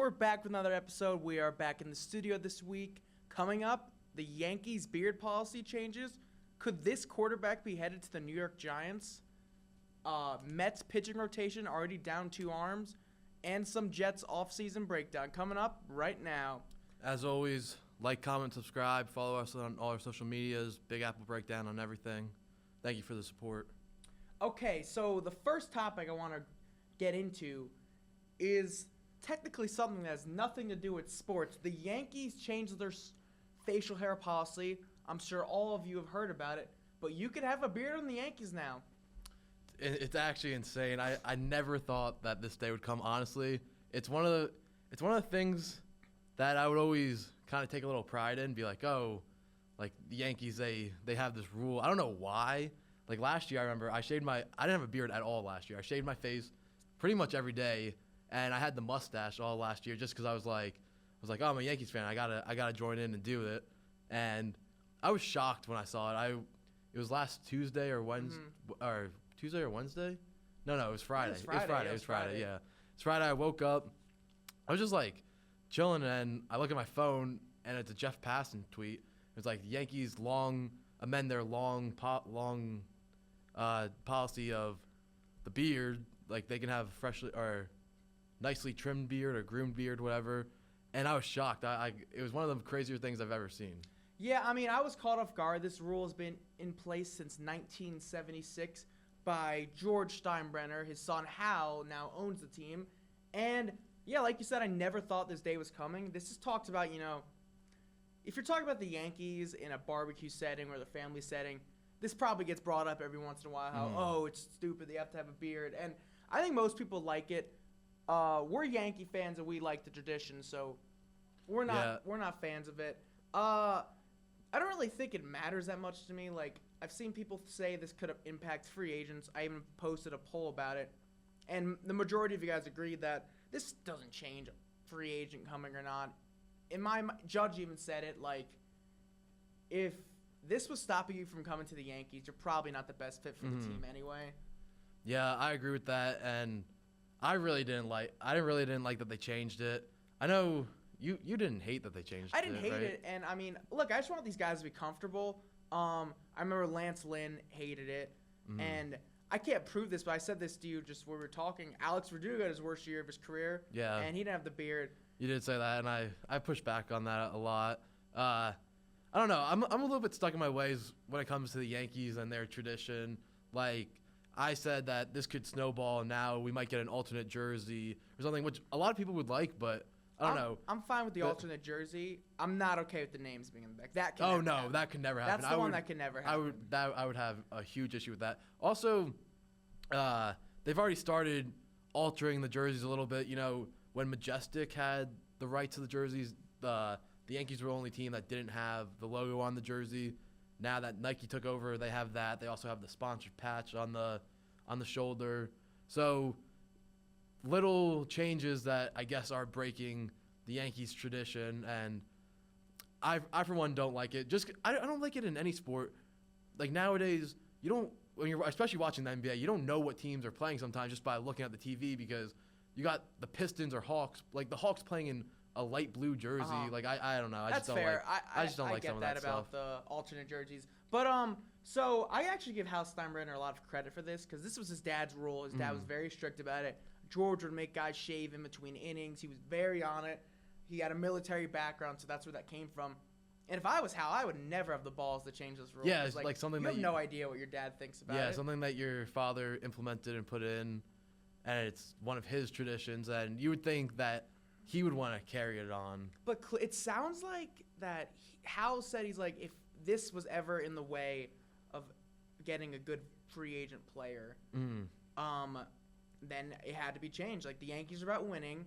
we're back with another episode. We are back in the studio this week. Coming up, the Yankees beard policy changes. Could this quarterback be headed to the New York Giants? Mets pitching rotation already down 2 arms. And some Jets offseason breakdown coming up right now. As always, like, comment, subscribe, follow us on all our social medias, Big Apple Breakdown on everything. Thank you for the support. Okay, so the first topic I want to get into is technically something that has nothing to do with sports. The Yankees changed their facial hair policy. I'm sure all of you have heard about it, but you can have a beard on the Yankees now. It's actually insane. I never thought that this day would come. Honestly, it's one of the things that I would always kind of take a little pride in. Be like, oh, like the Yankees, they have this rule. I don't know why. Like last year, I remember I didn't have a beard at all last year. I shaved my face pretty much every day, and I had the mustache all last year just because I was like, oh, I'm a Yankees fan. I gotta join in and do it. And I was shocked when I saw it. It was last Tuesday or Wednesday, or Tuesday or Wednesday? No, it was Friday. It was Friday. Yeah, it's Friday. I woke up. I was just like chilling, and I look at my phone, and it's a Jeff Passan tweet. It's like the Yankees amend their long policy of the beard, like they can have freshly or nicely trimmed beard or groomed beard, whatever. And I was shocked. It was one of the crazier things I've ever seen. Yeah, I mean, I was caught off guard. This rule has been in place since 1976 by George Steinbrenner. His son Hal now owns the team. And yeah, like you said, I never thought this day was coming. This is talked about, if you're talking about the Yankees in a barbecue setting or the family setting, this probably gets brought up every once in a while, how, it's stupid, they have to have a beard. And I think most people like it. We're Yankee fans and we like the tradition, so we're not fans of it. I don't really think it matters that much to me. Like, I've seen people say this could impact free agents. I even posted a poll about it, and the majority of you guys agreed that this doesn't change free agent coming or not. In my Judge even said it, like, if this was stopping you from coming to the Yankees, you're probably not the best fit for the team anyway. Yeah, I agree with that, and I really didn't like that they changed it. I know you didn't hate that they changed it. I didn't hate right? it, and I mean, look, I just want these guys to be comfortable. I remember Lance Lynn hated it, and I can't prove this, but I said this to you just when we were talking. Alex Verdugo had his worst year of his career, and he didn't have the beard. You did say that, and I pushed back on that a lot. I don't know. I'm a little bit stuck in my ways when it comes to the Yankees and their tradition. Like, I said that this could snowball, and now we might get an alternate jersey or something, which a lot of people would like, but I don't know. I'm fine with the alternate jersey. I'm not okay with the names being in the back. That could never happen. That's the one that could never happen. I would have a huge issue with that. Also, they've already started altering the jerseys a little bit. When Majestic had the rights to the jerseys, the Yankees were the only team that didn't have the logo on the jersey. Now that Nike took over, they have that. They also have the sponsored patch on the shoulder. So little changes that I guess are breaking the Yankees tradition, and I for one don't like it. I don't like it in any sport. Like nowadays, when you're especially watching the NBA, you don't know what teams are playing sometimes just by looking at the TV, because you got the Pistons or Hawks, like the Hawks playing in a light blue jersey. Like I don't know. I just don't like some of that stuff. I get that about the alternate jerseys. But so I actually give Hal Steinbrenner a lot of credit for this, because this was his dad's rule. His dad was very strict about it. George would make guys shave in between innings. He was very on it. He had a military background, so that's where that came from. And if I was Hal, I would never have the balls to change this rule. Yeah, it's like something you that have no idea what your dad thinks about it. Yeah, something that your father implemented and put in, and it's one of his traditions, and you would think that he would want to carry it on. But it sounds like that Hal said he's like, if this was ever in the way of getting a good free agent player, then it had to be changed. Like, the Yankees are about winning,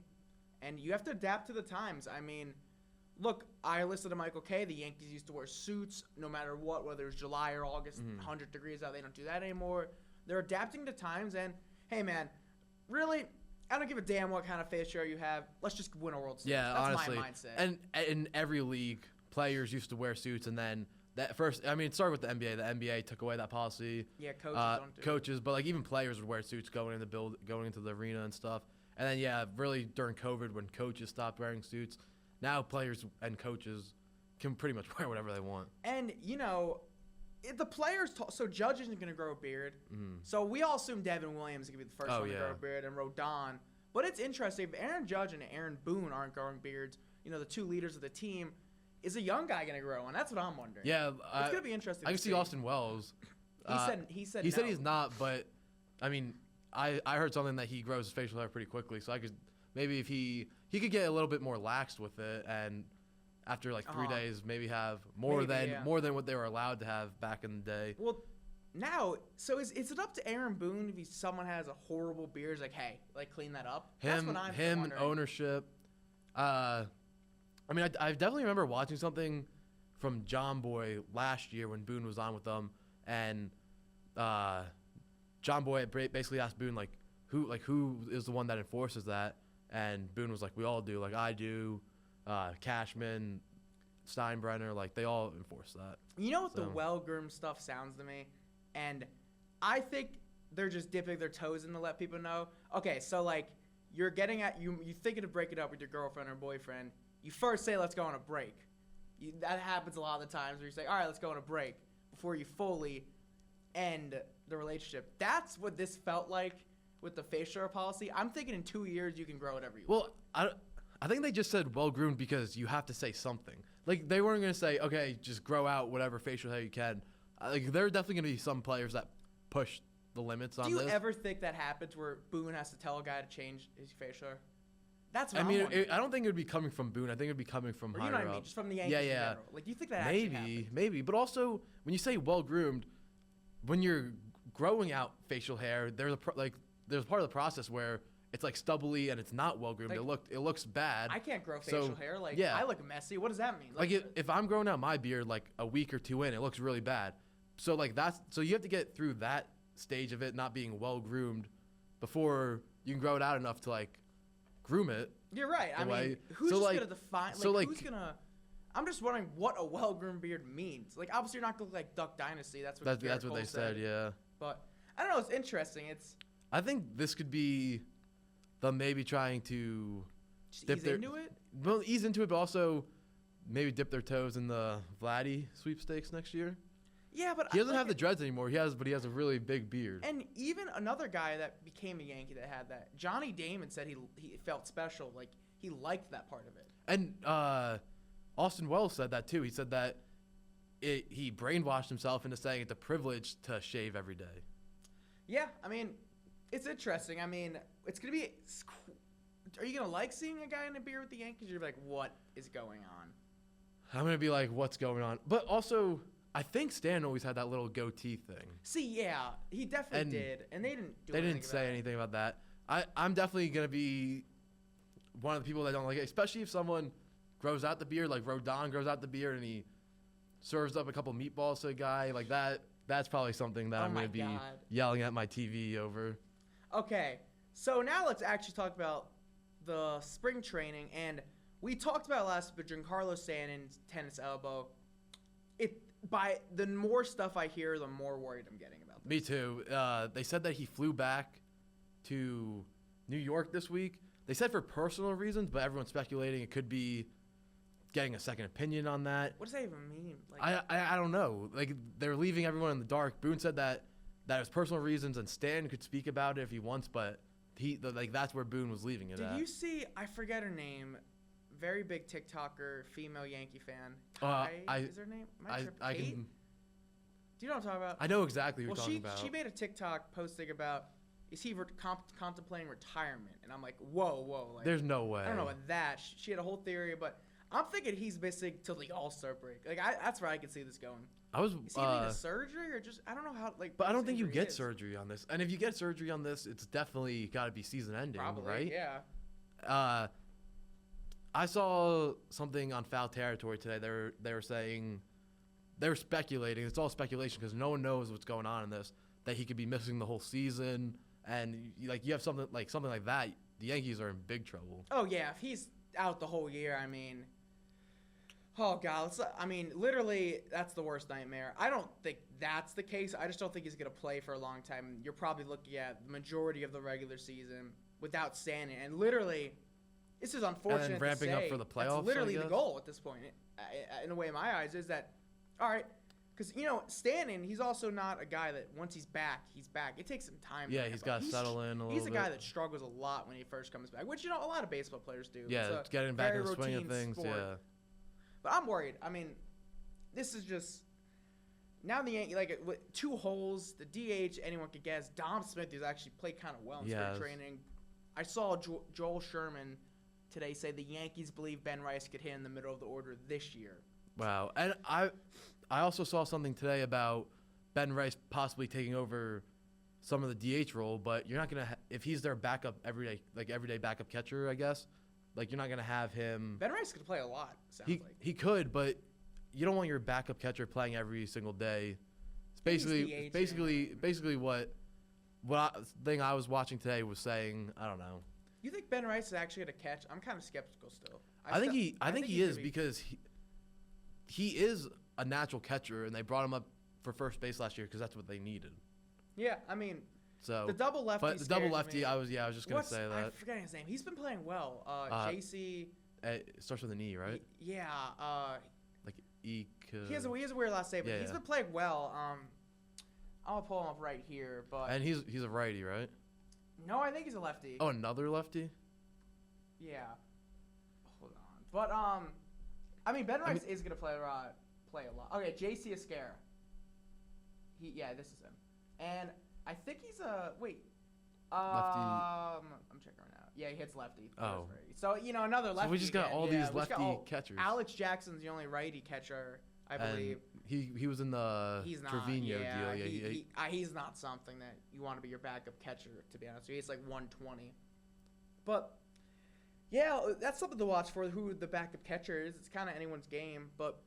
and you have to adapt to the times. I mean, look, I listened to Michael Kay. The Yankees used to wear suits no matter what, whether it was July or August, 100 degrees out. They don't do that anymore. They're adapting to times, and, hey, man, really, I don't give a damn what kind of face hair you have. Let's just win a World Series. Yeah, that's honestly. my mindset. And in every league, players used to wear suits, and then it started with the NBA. The NBA took away that policy. Yeah, coaches don't do it. But like even players would wear suits going into the arena and stuff. And then, yeah, really during COVID when coaches stopped wearing suits, now players and coaches can pretty much wear whatever they want. And, the players, so Judge isn't going to grow a beard. So we all assume Devin Williams is going to be the first one to grow a beard, and Rodon. But it's interesting. If Aaron Judge and Aaron Boone aren't growing beards, the two leaders of the team, is a young guy going to grow one? That's what I'm wondering. Yeah. It's going to be interesting I can see Austin Wells. He said he said he's not, but, I mean, I heard something that he grows his facial hair pretty quickly, so I could maybe if he could get a little bit more laxed with it, and after like 3 days maybe have more than what they were allowed to have back in the day. Well, now, so is it up to Aaron Boone if someone has a horrible beard? Is like, hey, like clean that up. That's what I'm and ownership. I mean, I definitely remember watching something from John Boy last year when Boone was on with them, and John Boy basically asked Boone who is the one that enforces that, and Boone was like, we all do, like I do, Cashman, Steinbrenner, like they all enforce that. You know what the well-groomed stuff sounds to me, and I think they're just dipping their toes in to let people know. Okay, so like you're getting at you thinking of breaking up with your girlfriend or boyfriend. You first say let's go on a break. That happens a lot of the times where you say, all right, let's go on a break before you fully end the relationship. That's what this felt like with the facial hair policy. I'm thinking in 2 years you can grow whatever you want. Well, I think they just said well-groomed because you have to say something. Like, they weren't going to say, okay, just grow out whatever facial hair you can. Like, there are definitely going to be some players that push the limits on this. Do you ever think that happens where Boone has to tell a guy to change his facial hair? That's what I mean, I don't think it would be coming from Boone. I think it would be coming from higher you know what up. I mean? Just from the Yankees in general. Like, do you think that actually happens? Maybe. But also, when you say well-groomed, when you're growing out facial hair, there's a part of the process where it's like stubbly and it's not well-groomed. Like, it looks bad. I can't grow facial hair. Like, yeah. I look messy. What does that mean? Like if I'm growing out my beard like a week or two in, it looks really bad. So like so you have to get through that stage of it not being well-groomed before you can grow it out enough to like groom it. You're right. I mean, who's just gonna define? Like, who's gonna? I'm just wondering what a well-groomed beard means. Like, obviously, you're not gonna look like Duck Dynasty. That's what they said. Yeah. But I don't know. It's interesting. I think this could be them maybe trying to ease into it. Well, ease into it, but also maybe dip their toes in the Vladdy sweepstakes next year. Yeah, but he doesn't have the dreads anymore. But he has a really big beard. And even another guy that became a Yankee that had that, Johnny Damon said he felt special, like he liked that part of it. And Austin Wells said that too. He said that he brainwashed himself into saying it's a privilege to shave every day. Yeah, I mean, it's interesting. I mean, it's gonna be. Are you gonna like seeing a guy in a beard with the Yankees? You're gonna be like, what is going on? I'm gonna be like, what's going on? But also, I think Stanton always had that little goatee thing. See, yeah, he definitely did, and they didn't. They didn't say anything about that. I'm definitely gonna be one of the people that don't like it, especially if someone grows out the beard, like Rodon grows out the beard, and he serves up a couple meatballs to a guy like that. That's probably something that I'm gonna be yelling at my TV over. Okay, so now let's actually talk about the spring training, and we talked about it last week, but Giancarlo Stanton's tennis elbow. By the more stuff I hear, the more worried I'm getting about this. Me too. They said that he flew back to New York this week. They said for personal reasons, but everyone's speculating it could be getting a second opinion on that. What does that even mean? Like, I don't know. Like, they're leaving everyone in the dark. Boone said that it was personal reasons, and Stan could speak about it if he wants, but that's where Boone was leaving it at. Did you see? I forget her name. Very big TikToker, female Yankee fan. Is her name? I can. Do you know what I'm talking about? I know exactly what you're talking about. She made a TikTok posting about, is he contemplating retirement? And I'm like, whoa. Like, there's no way. I don't know about that. She had a whole theory, but I'm thinking he's missing till the All-Star break. Like, that's where I can see this going. Is he need a surgery or just, I don't know how, like. But I don't think you get surgery on this. And if you get surgery on this, it's definitely got to be season ending, probably, right? Yeah. I saw something on Foul Territory today. They were saying, they were speculating. It's all speculation because no one knows what's going on in this. That he could be missing the whole season, and like you have something like that, the Yankees are in big trouble. Oh yeah, if he's out the whole year, I mean, oh god, literally that's the worst nightmare. I don't think that's the case. I just don't think he's gonna play for a long time. You're probably looking at the majority of the regular season. without Stanton. And literally, this is unfortunate And then ramping to say, up for the playoffs, that's literally I the guess? goal at this point. In a way, in my eyes, is that, all right, because, Stanton, he's also not a guy that once he's back, he's back. It takes some time. Yeah, he's got to settle in a little bit. He's a guy that struggles a lot when he first comes back, which, a lot of baseball players do. Yeah, it's getting back in very the swing of routine things, sport. yeah. But I'm worried. I mean, this is just now the Yankees, like with 2 holes, the DH anyone could guess. Dom Smith, who's actually played kind of well in spring training. I saw Joel Sherman today say the Yankees believe Ben Rice could hit in the middle of the order this year. Wow. And I also saw something today about Ben Rice possibly taking over some of the DH role, but you're not going to if he's their backup everyday backup catcher, I guess. Like, you're not going to have him. Ben Rice could play a lot, sounds like. He could, but you don't want your backup catcher playing every single day. It's basically what thing I was watching today was saying. I don't know. You think Ben Rice is actually going to catch? I'm kind of skeptical still. I think he is because he is a natural catcher, and they brought him up for first base last year because that's what they needed. Yeah, I mean, so the double lefty. But the double lefty, me. I was just gonna say that. I'm forgetting his name. He's been playing well. JC. It starts with an E, right? Yeah. Like E. He has a weird last name, but he's been playing well. I'm gonna pull him up right here, but. And he's a righty, right? No, I think he's a lefty. Oh, another lefty? Yeah. Hold on, but I mean Ben Rice is gonna play a lot. Okay, JC Esquera. This is him, and I think he's a lefty. I'm checking right now. Yeah, he hits lefty. Oh. So another lefty. So we just got all these lefty catchers. Alex Jackson's the only righty catcher, I believe. He was in the Trevino deal. Yeah, he's not something that you want to be your backup catcher, to be honest with you. He's like 120. But, yeah, that's something to watch for, who the backup catcher is. It's kind of anyone's game. But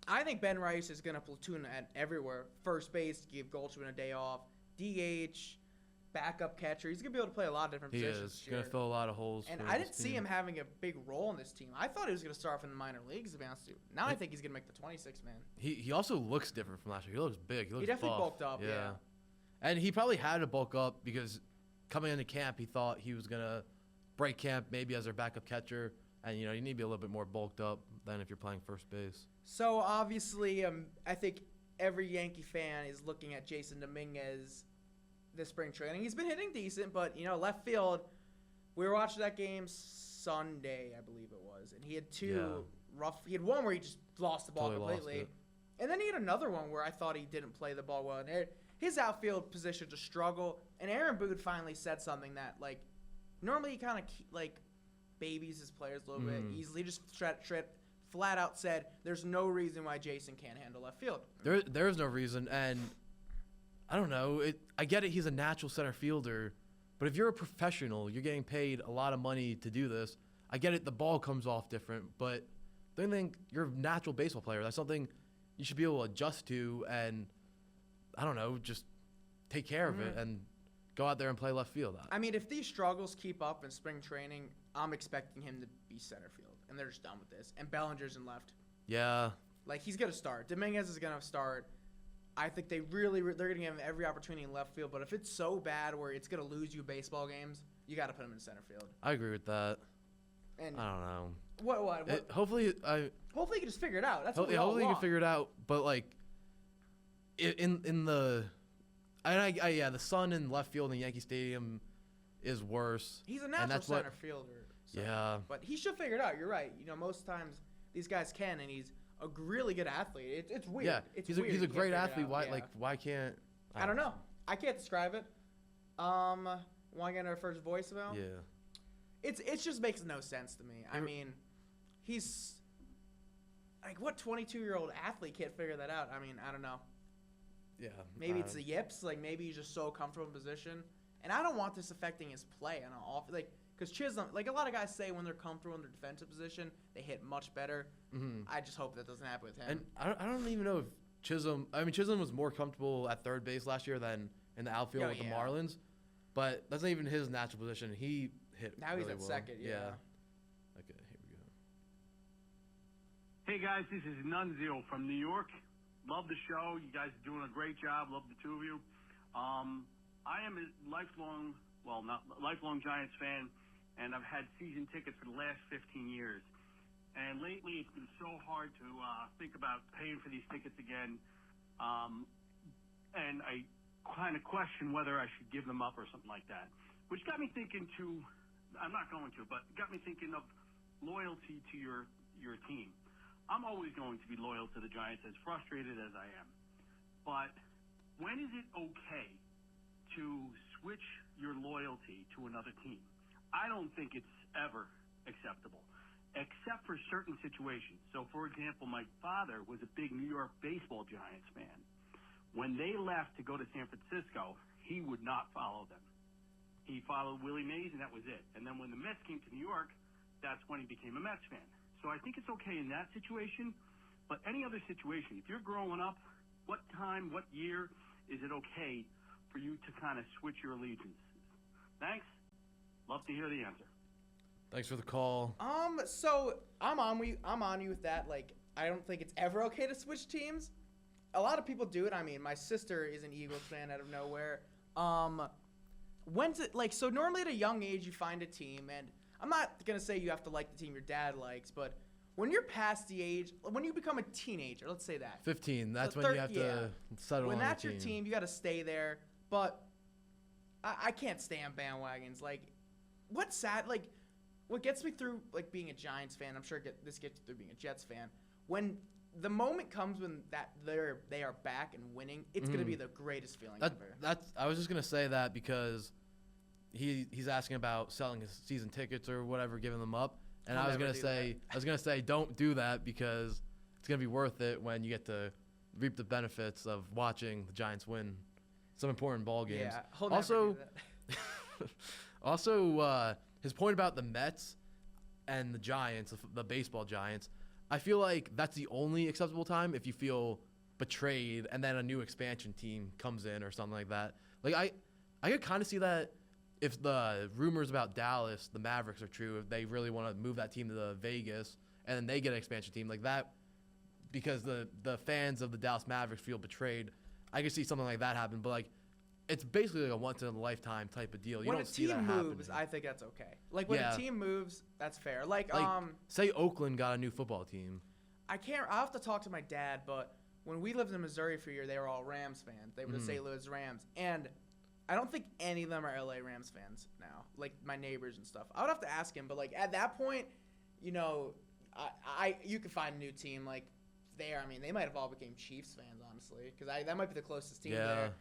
I think Ben Rice is going to platoon at everywhere. First base, give Goldschmidt a day off. DH, backup catcher. He's going to be able to play a lot of different positions. He is. Going to fill a lot of holes. And I didn't see him having a big role in this team. I thought he was going to start off in the minor leagues, to be honest with you. Now I think he's going to make the 26 man. He also looks different from last year. He looks big. He definitely buff. bulked up, yeah. And he probably had to bulk up because coming into camp, he thought he was going to break camp maybe as their backup catcher. And, you need to be a little bit more bulked up than if you're playing first base. So, obviously, I think every Yankee fan is looking at Jason Dominguez this spring training. He's been hitting decent, but, left field, we were watching that game Sunday, I believe it was, and he had he had one where he just lost the ball completely. And then he had another one where I thought he didn't play the ball well. And his outfield position's a struggle. And Aaron Boone finally said something that, normally he kind of, babies his players a little bit easily. Just flat out said, there's no reason why Jason can't handle left field. There is no reason, and I don't know. I get it. He's a natural center fielder, but if you're a professional, you're getting paid a lot of money to do this. I get it. The ball comes off different, but I think you're a natural baseball player. That's something you should be able to adjust to, and I don't know, just take care of it and go out there and play left field. I mean, if these struggles keep up in spring training, I'm expecting him to be center field, and they're just done with this. And Bellinger's in left. Yeah. He's going to start. Dominguez is going to start. I think they're going to give him every opportunity in left field. But if it's so bad where it's going to lose you baseball games, you got to put him in center field. I agree with that. And I don't know. What? Hopefully he can just figure it out. That's hopefully he can figure it out. But in the the sun in left field in Yankee Stadium is worse. He's a natural center fielder. So, yeah. But he should figure it out. You're right. Most times these guys can, and he's a really good athlete. It's weird. Yeah, he's he's a great athlete. Why can't? I don't know. I can't describe it. Want to get our first voice about? Yeah. It just makes no sense to me. I mean, he's what 22-year-old athlete can't figure that out? I mean, I don't know. Yeah. Maybe it's the yips. Maybe he's just so comfortable in position. And I don't want this affecting his play on off. Because Chisholm, a lot of guys say when they're comfortable in their defensive position, they hit much better. Mm-hmm. I just hope that doesn't happen with him. And I don't even know if Chisholm was more comfortable at third base last year than in the outfield with the Marlins. But that's not even his natural position. He hit now he's really at well. second, yeah. Okay, here we go. Hey, guys, this is Nunzio from New York. Love the show. You guys are doing a great job. Love the two of you. I am a lifelong not lifelong Giants fan, and I've had season tickets for the last 15 years. And lately, it's been so hard to think about paying for these tickets again. And I kind of question whether I should give them up or something like that, which got me thinking I'm not going to, but got me thinking of loyalty to your team. I'm always going to be loyal to the Giants, as frustrated as I am. But when is it okay to switch your loyalty to another team? I don't think it's ever acceptable, except for certain situations. So, for example, my father was a big New York baseball Giants fan. When they left to go to San Francisco, he would not follow them. He followed Willie Mays, and that was it. And then when the Mets came to New York, that's when he became a Mets fan. So I think it's okay in that situation, but any other situation, if you're growing up, what time, what year is it okay for you to kind of switch your allegiance? Thanks. Love to hear the answer. Thanks for the call. So I'm on you with that. Like, I don't think it's ever okay to switch teams. A lot of people do it. I mean, my sister is an Eagles fan out of nowhere. When's it like? So normally at a young age you find a team, and I'm not gonna say you have to like the team your dad likes, but when you're past the age, when you become a teenager, let's say that 15. That's So when you have to settle when on that's your your team. team, you got to stay there. But I can't stand bandwagons. Like, what's sad? Like, what gets me through like being a Giants fan, I'm sure this gets you through being a Jets fan. When the moment comes when they are back and winning, it's gonna be the greatest feeling ever. I was just gonna say that because he's asking about selling his season tickets or whatever, giving them up, and I was gonna say don't do that because it's gonna be worth it when you get to reap the benefits of watching the Giants win some important ball games. Yeah, he'll never do that. Also, his point about the Mets and the Giants, the baseball Giants, I feel like that's the only acceptable time if you feel betrayed and then a new expansion team comes in or something like that. Like I could kind of see that if the rumors about Dallas, the Mavericks are true, if they really want to move that team to the Vegas and then they get an expansion team like that because the fans of the Dallas Mavericks feel betrayed. I could see something like that happen, but like it's basically like a once in a lifetime type of deal. You When don't a see that team happening. moves, I think that's okay. Like when a team moves, that's fair. Like say Oakland got a new football team. I'll have to talk to my dad, but when we lived in Missouri for a year, they were all Rams fans. They were the St. Louis Rams, and I don't think any of them are LA Rams fans now. Like my neighbors and stuff. I would have to ask him, but like at that point, you know, you could find a new team like there. I mean, they might have all became Chiefs fans, honestly, because that might be the closest team there.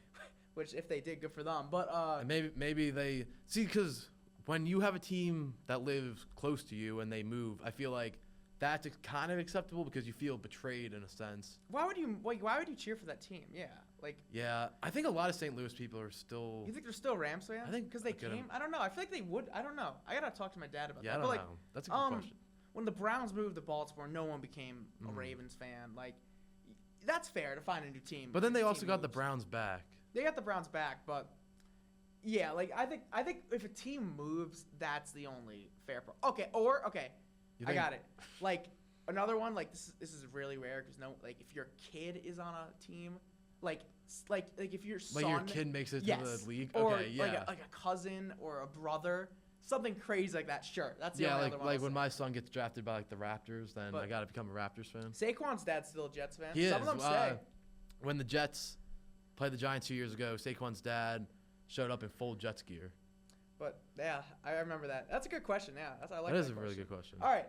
Which, if they did, good for them. But and maybe they see, because when you have a team that lives close to you and they move, I feel like that's kind of acceptable because you feel betrayed in a sense. Why would you cheer for that team? Yeah, I think a lot of St. Louis people are still. You think they're still Rams fans? I think because they came. I don't know. I feel like they would. I don't know. I gotta talk to my dad about that. I don't know. That's a good question. When the Browns moved to Baltimore, no one became a Ravens fan. Like, that's fair to find a new team. But then they also got the Browns back. They got the Browns back, but yeah, like I think if a team moves, that's the only fair part. Okay, I got it. Like another one, like this is really rare because if your kid is on a team, like if your son, like your kid makes it to the league, or like a cousin or a brother, something crazy like that. Sure, that's the only other one. Like when my son gets drafted by like the Raptors, then I gotta become a Raptors fan. Saquon's dad's still a Jets fan. He Some is. of them say when the Jets played the Giants 2 years ago, Saquon's dad showed up in full Jets gear. But yeah, I remember that. That's a good question. Yeah, I like that. That is a really good question. All right,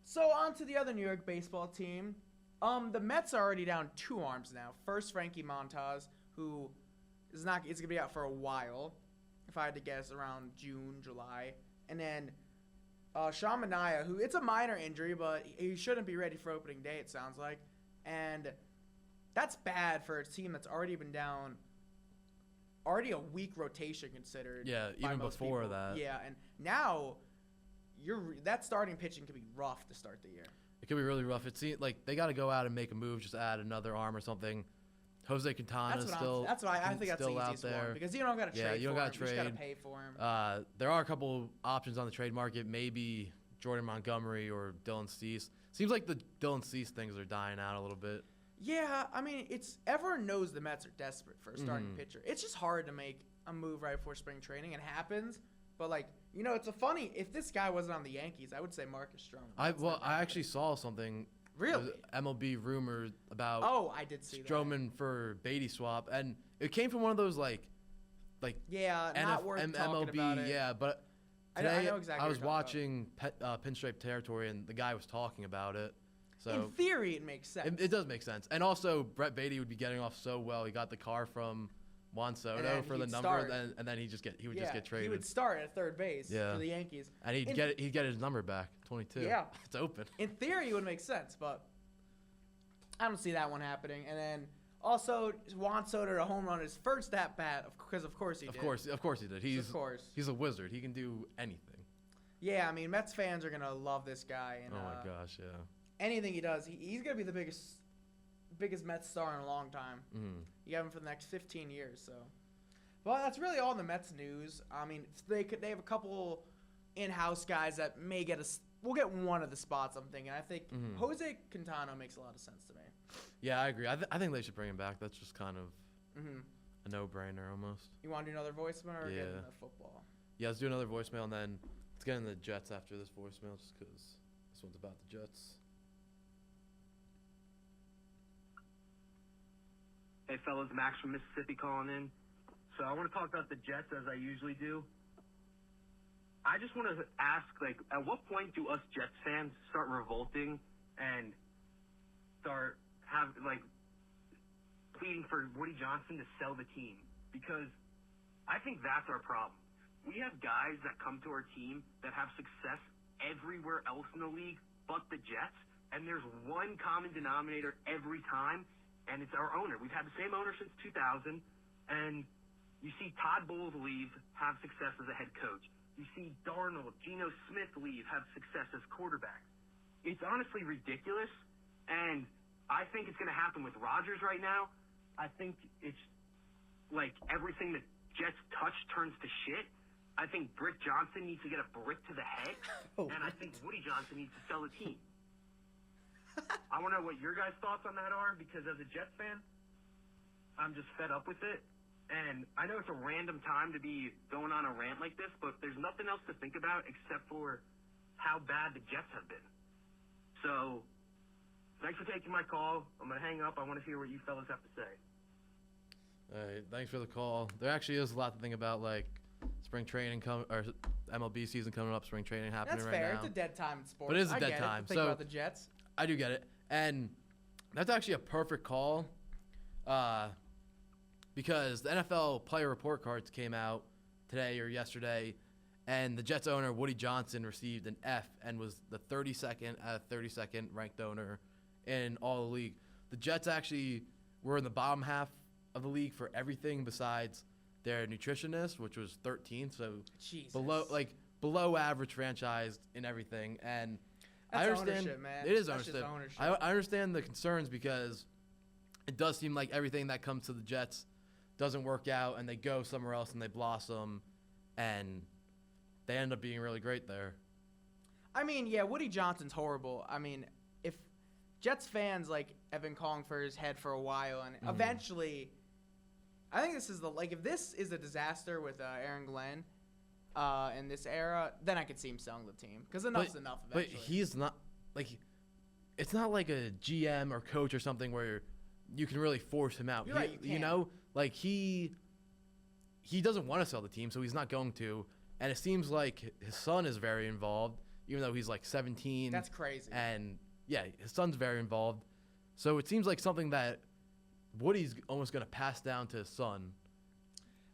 so on to the other New York baseball team. The Mets are already down 2 arms now. First, Frankie Montas, who is not. It's gonna be out for a while, if I had to guess, around June, July, and then Sean Manaea, who it's a minor injury, but he shouldn't be ready for opening day. It sounds like, and that's bad for a team that's already been down. Already a weak rotation considered. Yeah, even before that. Yeah, and now that starting pitching could be rough to start the year. It could be really rough. It seems like they got to go out and make a move, just add another arm or something. Jose Quintana still. That's why I think that's the out easiest there one because you don't got to trade. You don't got to trade. You just got to pay for him. There are a couple options on the trade market. Maybe Jordan Montgomery or Dylan Cease. Seems like the Dylan Cease things are dying out a little bit. Yeah, I mean, everyone knows the Mets are desperate for a starting pitcher. It's just hard to make a move right before spring training. It happens, but like it's a funny. If this guy wasn't on the Yankees, I would say Marcus Stroman. I actually saw something. Really? MLB rumors about. Oh, I did see Stroman for Beatty swap, and it came from one of those like not worth talking about it. Yeah, but today I know exactly I was what you're watching Pinstripe Territory, and the guy was talking about it. So in theory, it makes sense. It does make sense, and also Brett Beatty would be getting off so well. He got the car from Juan Soto for the number, and then he would just get traded. He would start at third base for the Yankees, and he'd get his number back, 22. Yeah, it's open. In theory, it would make sense, but I don't see that one happening. And then also Juan Soto to home run his first at bat, because of course he did. Of course he did. He's a wizard. He can do anything. Yeah, I mean Mets fans are gonna love this guy. And, oh my gosh, yeah. Anything he does, he's gonna be the biggest Mets star in a long time. Mm-hmm. You have him for the next 15 years. So, well, that's really all the Mets news. I mean, they have a couple in-house guys that may get we'll get one of the spots. I'm thinking. I think Jose Quintana makes a lot of sense to me. Yeah, I agree. I think they should bring him back. That's just kind of a no-brainer almost. You want to do another voicemail or get into football? Yeah, let's do another voicemail, and then let's get into the Jets after this voicemail, just because this one's about the Jets. Hey, fellas, Max from Mississippi calling in. So I want to talk about the Jets as I usually do. I just want to ask, at what point do us Jets fans start revolting and start pleading for Woody Johnson to sell the team? Because I think that's our problem. We have guys that come to our team that have success everywhere else in the league but the Jets, and there's one common denominator every time, and it's our owner. We've had the same owner since 2000, and you see Todd Bowles leave, have success as a head coach. You see Darnold, Geno Smith leave, have success as quarterback. It's honestly ridiculous, and I think it's going to happen with Rodgers right now. I think it's like everything that Jets touch turns to shit. I think Brick Johnson needs to get a brick to the head, and I think Woody Johnson needs to sell the team. I want to know what your guys' thoughts on that are, because as a Jets fan, I'm just fed up with it. And I know it's a random time to be going on a rant like this, but there's nothing else to think about except for how bad the Jets have been. So, thanks for taking my call. I'm going to hang up. I want to hear what you fellas have to say. All right, thanks for the call. There actually is a lot to think about, like spring training or MLB season coming up, spring training happening right now. That's fair. It's a dead time in sports. But it is a dead time. Think about the Jets. I do get it. And that's actually a perfect call because the NFL player report cards came out today or yesterday, and the Jets owner, Woody Johnson, received an F and was the 32nd ranked owner in all the league. The Jets actually were in the bottom half of the league for everything besides their nutritionist, which was 13th, so Jesus. below average franchise in everything. And that's I understand ownership, man. it is That's just ownership. ownership. I understand the concerns because it does seem like everything that comes to the Jets doesn't work out, and they go somewhere else and they blossom, and they end up being really great there. I mean, yeah, Woody Johnson's horrible. I mean, if Jets fans have been calling for his head for a while, and eventually, I think this is if this is a disaster with Aaron Glenn in this era, then I could see him selling the team because enough's enough. Eventually. But he's not it's not like a GM or coach or something where you can really force him out. You're right, you can't. He doesn't want to sell the team, so he's not going to. And it seems like his son is very involved, even though he's 17. That's crazy. And yeah, his son's very involved. So it seems like something that Woody's almost going to pass down to his son.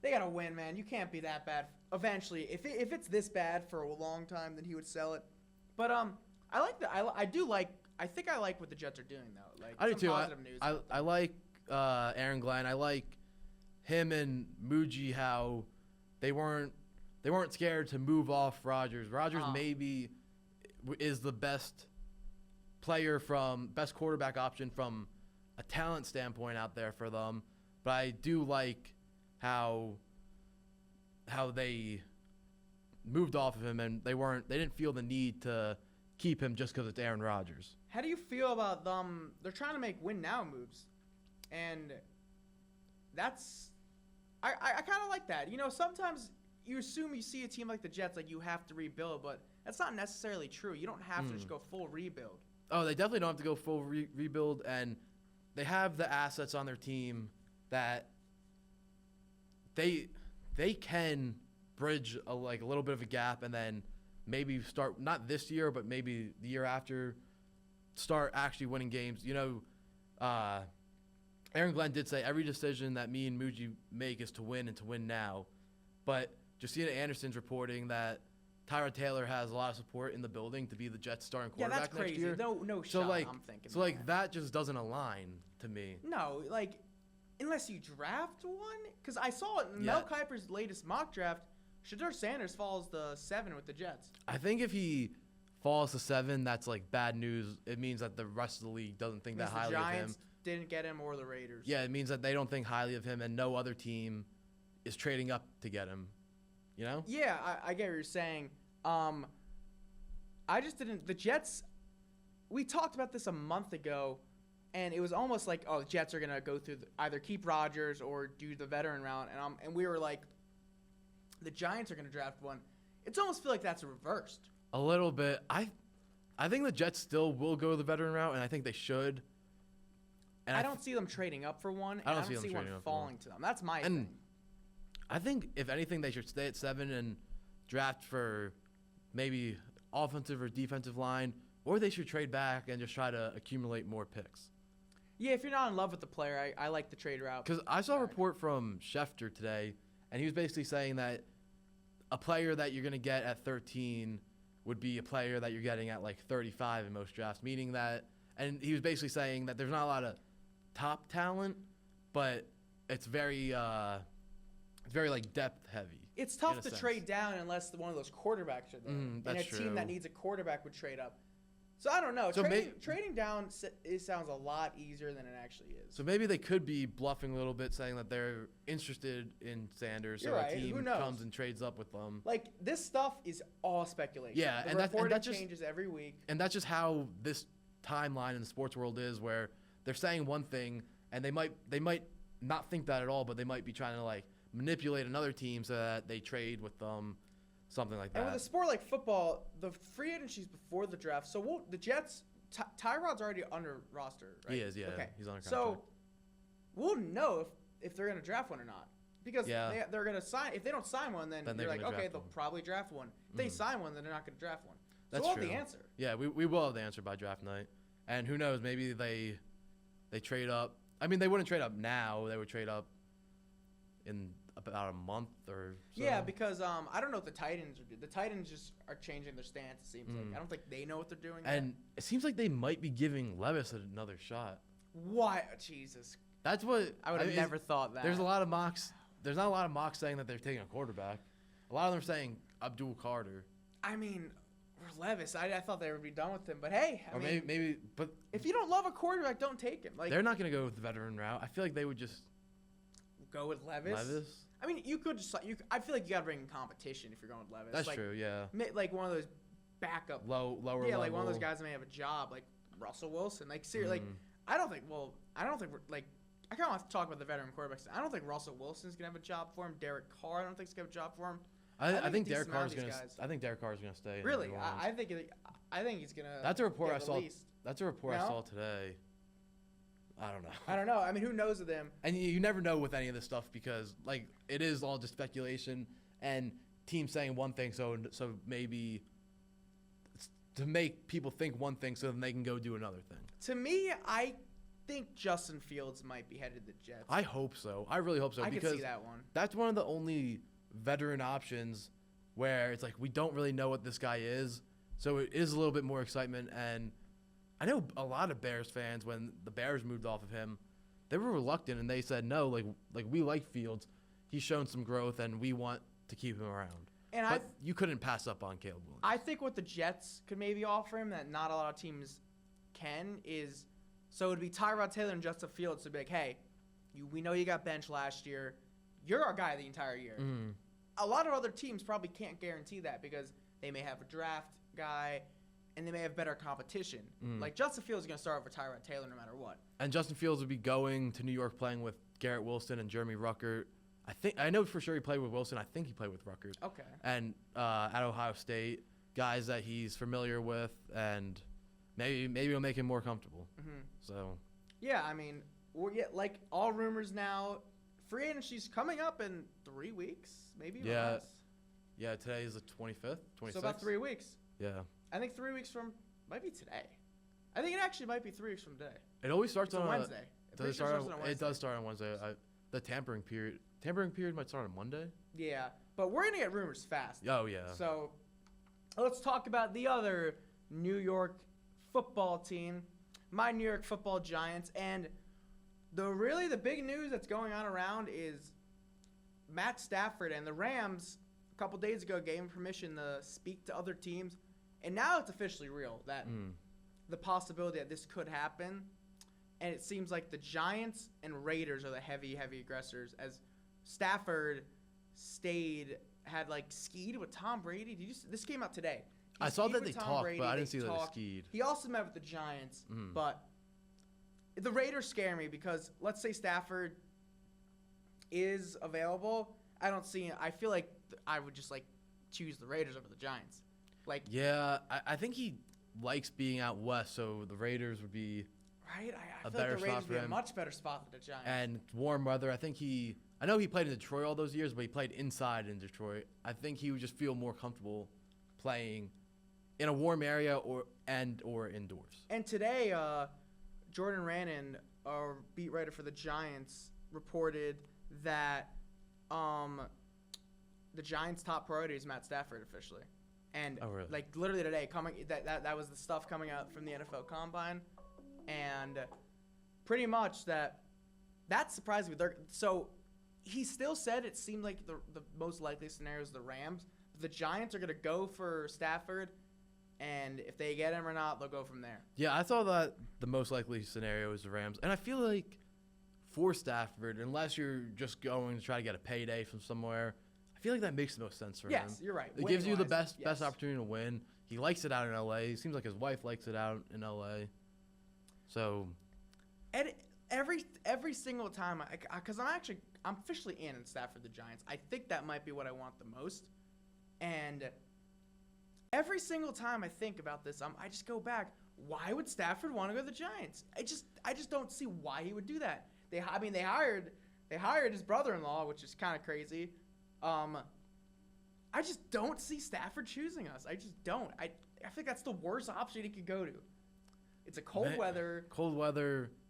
They got to win, man. You can't be that bad. Eventually, if it's this bad for a long time, then he would sell it. But I think I like what the Jets are doing though. I do too. Positive news. I like Aaron Glenn. I like him and Muji, how they weren't scared to move off Rodgers. Rodgers maybe is the best quarterback option from a talent standpoint out there for them. But I do like how they moved off of him, and they didn't feel the need to keep him just because it's Aaron Rodgers. How do you feel about them? They're trying to make win now moves, and I kind of like that. You know, sometimes you assume you see a team like the Jets, like you have to rebuild, but that's not necessarily true. You don't have to just go full rebuild. Oh, they definitely don't have to go full rebuild, and they have the assets on their team that they can bridge a little bit of a gap, and then maybe start, not this year, but maybe the year after, start actually winning games. You know, Aaron Glenn did say every decision that me and Muji make is to win and to win now. But Justina Anderson's reporting that Tyrod Taylor has a lot of support in the building to be the Jets starting quarterback that's crazy. next year. No so shot, like, I'm thinking. So like that just doesn't align to me. No, like unless you draft one, because I saw it in Mel Kiper's latest mock draft. Shedeur Sanders falls to 7 with the Jets. I think if he falls to 7, that's like bad news. It means that the rest of the league doesn't think that highly the of Giants him. Didn't get him, or the Raiders. Yeah, it means that they don't think highly of him, and no other team is trading up to get him. You know? Yeah, I get what you're saying. I just didn't. The Jets. We talked about this a month ago, and it was almost like, oh, the Jets are gonna go through either keep Rodgers or do the veteran route, and we were like, the Giants are gonna draft one. It's almost feel like that's reversed. A little bit. I think the Jets still will go the veteran route, and I think they should. And I don't see them trading up for one, and I don't see one falling to them. That's my thing. I think, if anything, they should stay at 7 and draft for maybe offensive or defensive line, or they should trade back and just try to accumulate more picks. Yeah, if you're not in love with the player, I like the trade route. Because I saw a report from Schefter today, and he was basically saying that a player that you're going to get at 13 would be a player that you're getting at like 35 in most drafts, meaning that, and he was basically saying that there's not a lot of top talent, but it's very like depth heavy. It's tough to trade down unless one of those quarterbacks are there. And a team that needs a quarterback would trade up. So I don't know. So trading down it sounds a lot easier than it actually is. So maybe they could be bluffing a little bit, saying that they're interested in Sanders, so a team comes and trades up with them. Like, this stuff is all speculation. Yeah, and that changes every week. And that's just how this timeline in the sports world is, where they're saying one thing, and they might not think that at all, but they might be trying to like manipulate another team so that they trade with them, something like that. And with a sport like football, the free agency's before the draft. So the Jets, Tyrod's already under roster, right? He is, yeah. Okay. He's on a contract. So we'll know if they're going to draft one or not. Because they're going to sign. If they don't sign one, then you're like, okay, they'll probably draft one. If they sign one, then they're not going to draft one. That's so we'll true. have the answer. Yeah, we will have the answer by draft night. And who knows, maybe they trade up. I mean, they wouldn't trade up now. They would trade up in about a month or so. Yeah, because I don't know what the Titans are doing. The Titans just are changing their stance, it seems like. I don't think they know what they're doing And yet. it seems like they might be giving Levis another shot. Why? Jesus. That's what I would have never thought that. There's a lot of mocks. There's not a lot of mocks saying that they're taking a quarterback. A lot of them are saying Abdul Carter. I mean, Levis, I thought they would be done with him, but hey, I mean, maybe, but if you don't love a quarterback, don't take him. Like, they're not going to go with the veteran route. I feel like they would just go with Levis. I mean, you could just. I feel like you got to bring in competition if you're going with Levis. That's true. Yeah. Like one of those backup lower yeah, level. like one of those guys that may have a job, like Russell Wilson. Like seriously, like I don't think we're like. I kind of want to talk about the veteran quarterbacks. I don't think Russell Wilson's gonna have a job for him. Derek Carr, I don't think he's gonna have a job for him. I think Derek Carr's gonna. I think Derek Carr's gonna stay. Really, I think he's gonna. That's a report I saw. Least. That's a report I saw today. I don't know. I mean, who knows with them? And you never know with any of this stuff because like it is all just speculation and teams saying one thing. So maybe to make people think one thing, so then they can go do another thing. To me, I think Justin Fields might be headed to the Jets. I hope so. I really hope so. I because can see that one. That's one of the only veteran options where it's like we don't really know what this guy is, so it is a little bit more excitement. And I know a lot of Bears fans, when the Bears moved off of him, they were reluctant and they said no, like we like Fields, he's shown some growth and we want to keep him around. But you couldn't pass up on Caleb Williams. I think what the Jets could maybe offer him that not a lot of teams can is, so it would be Tyrod Taylor and Justin Fields to be like, hey, we know you got benched last year, you're our guy the entire year. A lot of other teams probably can't guarantee that because they may have a draft guy and they may have better competition. Like Justin Fields is going to start over Tyrod Taylor no matter what. And Justin Fields would be going to New York playing with Garrett Wilson and Jeremy Ruckert. I know for sure he played with Wilson. I think he played with Rutgers. Okay. And at Ohio State, guys that he's familiar with, and maybe it'll make him more comfortable. Mm-hmm. So. Yeah, I mean, like all rumors now, free agency's coming up in 3 weeks, maybe. Yeah. Less. Yeah, today is the 25th, 26th. So about 3 weeks. Yeah. I think 3 weeks from might be today. I think it actually might be 3 weeks from today. It always starts It's on Wednesday. Does it start on Wednesday? It does start on Wednesday. The tampering period might start on Monday. Yeah, but we're gonna get rumors fast. Oh yeah. So let's talk about the other New York football team, my New York Football Giants, and the big news that's going on around is Matt Stafford and the Rams a couple days ago gave him permission to speak to other teams, and now it's officially real that the possibility that this could happen, and it seems like the Giants and Raiders are the heavy aggressors as Stafford had skied with Tom Brady. This came out today. I saw that they talked, but I didn't see that they skied. He also met with the Giants, but the Raiders scare me because let's say Stafford is available. I feel like I would just choose the Raiders over the Giants. Yeah, I think he likes being out west, so the Raiders would be right. I a feel better like the Raiders spot would for be a him. much better spot than the Giants. And warm weather. I know he played in Detroit all those years, but he played inside in Detroit. I think he would just feel more comfortable playing in a warm area or indoors. And today, Jordan Rannon, our beat writer for the Giants, reported that the Giants' top priority is Matt Stafford officially. And oh, really? Literally today, that was the stuff coming out from the NFL Combine, and pretty much that surprised me. So he still said it seemed like the most likely scenario is the Rams. But the Giants are going to go for Stafford, and if they get him or not, they'll go from there. Yeah, I thought that the most likely scenario is the Rams. And I feel like for Stafford, unless you're just going to try to get a payday from somewhere, I feel like that makes the most sense for him. Yes, you're right. It gives you the best yes. opportunity to win. He likes it out in L.A. It seems like his wife likes it out in L.A. So, and every single time, because I'm officially in Stafford the Giants. I think that might be what I want the most. And every single time I think about this, I just go back. Why would Stafford want to go to the Giants? I just don't see why he would do that. They hired his brother-in-law, which is kind of crazy. I just don't see Stafford choosing us. I just don't. I think that's the worst option he could go to. It's a cold weather.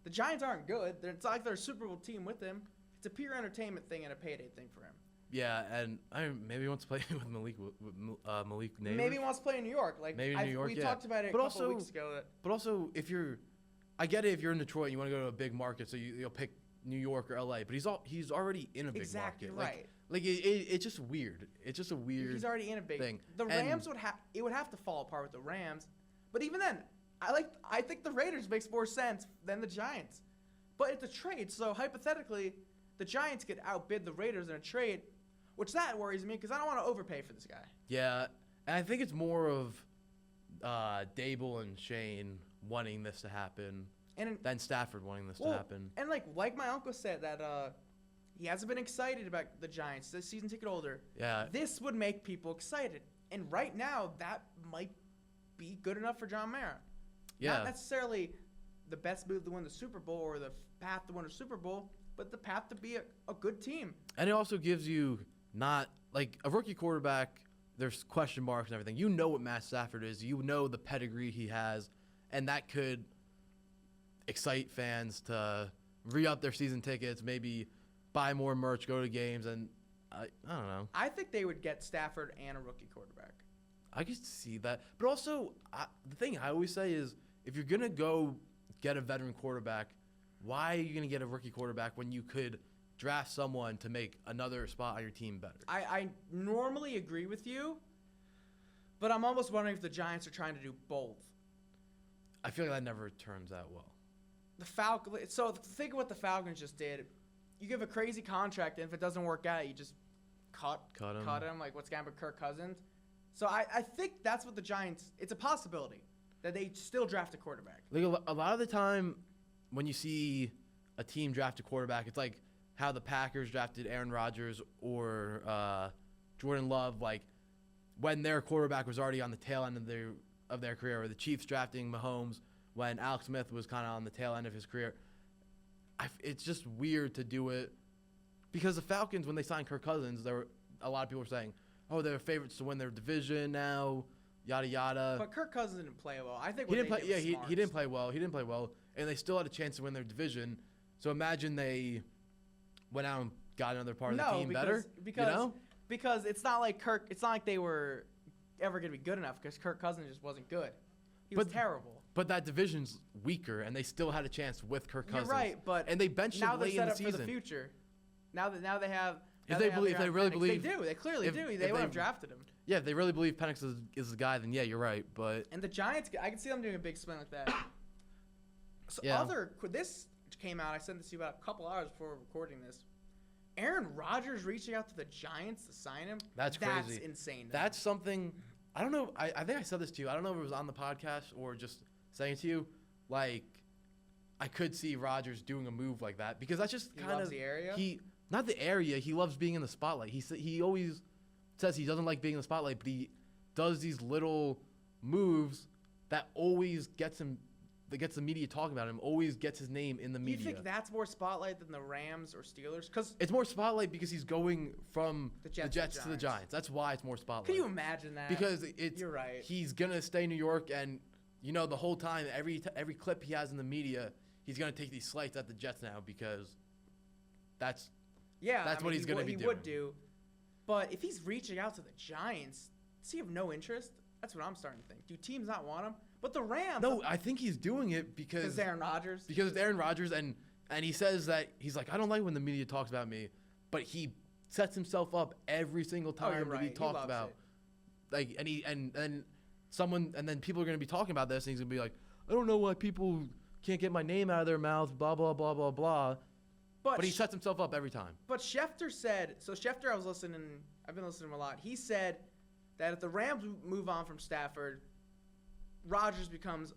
The Giants aren't good. It's not like they're a Super Bowl team with him. It's a pure entertainment thing and a payday thing for him. Yeah, and maybe he wants to play with Malik Neighbors. Maybe he wants to play in New York. Maybe New York, we talked about it a couple weeks ago. But also, I get it if you're in Detroit and you want to go to a big market, so you'll pick New York or LA. But he's already in a big exactly market. Right. It's just weird. It's just a weird. He's already in a big thing. The Rams would have to fall apart with the Rams. But even then, I think the Raiders makes more sense than the Giants. But it's a trade, so hypothetically, the Giants could outbid the Raiders in a trade, which that worries me because I don't want to overpay for this guy. Yeah, and I think it's more of Dable and Shane wanting this to happen than Stafford wanting this to happen. And like my uncle said that he hasn't been excited about the Giants, the season ticket holder. Yeah. This would make people excited. And right now, that might be good enough for John Mara. Yeah. Not necessarily the best move to win the Super Bowl or the path to win a Super Bowl, but the path to be a good team. And it also gives you not like a rookie quarterback. There's question marks and everything. You know what Matt Stafford is. You know the pedigree he has, and that could excite fans to re-up their season tickets, maybe buy more merch, go to games, and I don't know. I think they would get Stafford and a rookie quarterback. I could see that. But also, the thing I always say is if you're going to go get a veteran quarterback, why are you going to get a rookie quarterback when you could draft someone to make another spot on your team better? I normally agree with you, but I'm almost wondering if the Giants are trying to do both. I feel like that never turns out well. So think of what the Falcons just did. You give a crazy contract, and if it doesn't work out, you just cut him. Like what's going to happen with Kirk Cousins. So I think that's what the Giants. It's a possibility that they still draft a quarterback. Like a lot of the time, when you see a team draft a quarterback, it's like how the Packers drafted Aaron Rodgers or Jordan Love, like when their quarterback was already on the tail end of their career, or the Chiefs drafting Mahomes when Alex Smith was kind of on the tail end of his career. It's just weird to do it because the Falcons, when they signed Kirk Cousins, a lot of people were saying, "Oh, they're favorites to win their division now." Yada yada. But Kirk Cousins didn't play well. I think he what didn't they play. did was Yeah, smart. he didn't play well. He didn't play well, and they still had a chance to win their division. So imagine they went out and got another part of the team better. Because it's not like they were ever going to be good enough because Kirk Cousins just wasn't good. He was terrible. But that division's weaker, and they still had a chance with Kirk Cousins. You're right, but and they benched him late in the season. Now they're set up for the future. Now they have. If they really believe, they do. They clearly do. They would have drafted him. Yeah, if they really believe Penix is the guy, then yeah, you're right. But and the Giants, I can see them doing a big spin like that. So this came out. I sent this to you about a couple hours before recording this. Aaron Rodgers reaching out to the Giants to sign him. That's crazy. That's insane. That's something. I don't know. I think I said this to you. I don't know if it was on the podcast or just saying it to you. Like, I could see Rodgers doing a move like that because that's just kind of the area. Not the area. He loves being in the spotlight. He always says he doesn't like being in the spotlight, but he does these little moves that always gets him. That gets the media talking about him. Always gets his name in the media. Do you think that's more spotlight than the Rams or Steelers? Because it's more spotlight because he's going from the Jets to the Giants. Giants. That's why it's more spotlight. Can you imagine that? Because you're right. He's gonna stay in New York, and the whole time, every clip he has in the media, he's gonna take these slights at the Jets now because that's what he's gonna be doing. He would do, but if he's reaching out to the Giants, does he have no interest? That's what I'm starting to think. Do teams not want him? But the Rams. No, I think he's doing it because Aaron Rodgers. Because it's Aaron Rodgers, and he says that he's like, I don't like when the media talks about me, but he sets himself up every single time to be talked about. Like, and then people are gonna be talking about this, and he's gonna be like, I don't know why people can't get my name out of their mouth, blah blah blah blah blah. But he sets himself up every time. But Schefter said, Schefter, I've been listening to him a lot. He said that if the Rams move on from Stafford, Rodgers becomes